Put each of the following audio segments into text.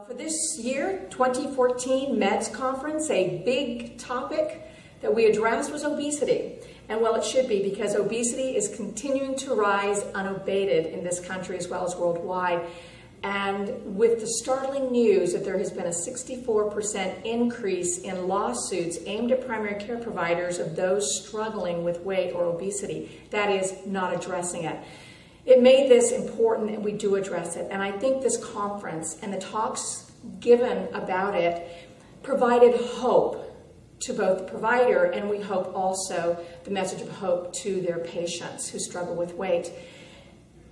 For this year, 2014 MEDS conference, a big topic that we addressed was obesity. And well, it should be, because obesity is continuing to rise unabated in this country as well as worldwide. And with the startling news that there has been a 64% increase in lawsuits aimed at primary care providers of those struggling with weight or obesity, that is not addressing it. It made this important that we do address it. And I think this conference and the talks given about it provided hope to both the provider, and we hope also the message of hope to their patients who struggle with weight.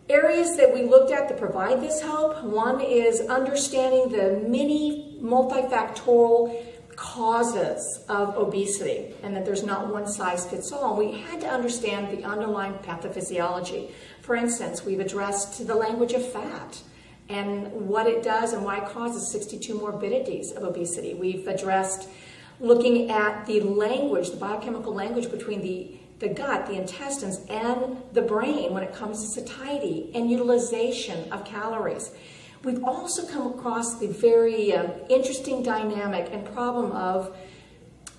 Areas that we looked at that provide this hope: one is understanding the many multifactorial causes of obesity, and that there's not one size fits all. We had to understand the underlying pathophysiology. For instance, we've addressed the language of fat and what it does and why it causes 62 morbidities of obesity. We've addressed looking at the language, the biochemical language between the gut, the intestines, and the brain when it comes to satiety and utilization of calories. We've also come across the very interesting dynamic and problem of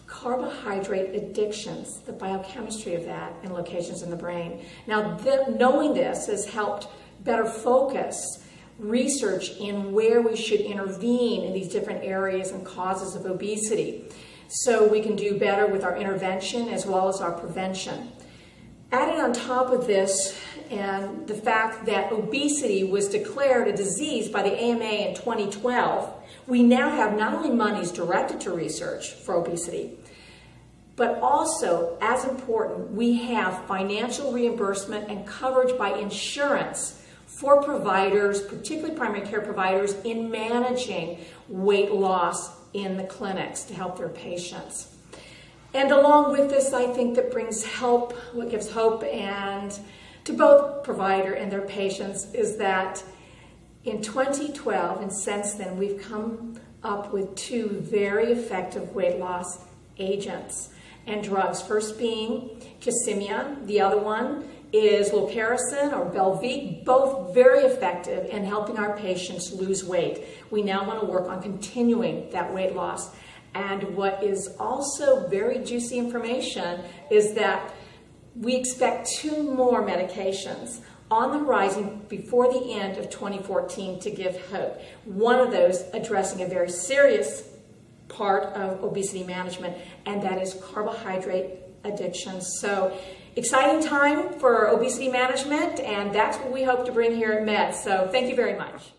carbohydrate addictions, the biochemistry of that, and locations in the brain. Now, knowing this has helped better focus research in where we should intervene in these different areas and causes of obesity, so we can do better with our intervention as well as our prevention. Added on top of this, and the fact that obesity was declared a disease by the AMA in 2012, we now have not only monies directed to research for obesity, but also, as important, we have financial reimbursement and coverage by insurance for providers, particularly primary care providers, in managing weight loss in the clinics to help their patients. And along with this, I think that brings help, what gives hope and to both provider and their patients, is that in 2012 and since then, we've come up with two very effective weight loss agents and drugs. First being Kisimia, the other one is Lilcaricin or Belviq, both very effective in helping our patients lose weight. We now want to work on continuing that weight loss. And what is also very juicy information is that we expect 2 more medications on the horizon before the end of 2014 to give hope. One of those addressing a very serious part of obesity management, and that is carbohydrate addiction. So exciting time for obesity management, and that's what we hope to bring here at MEDS. So thank you very much.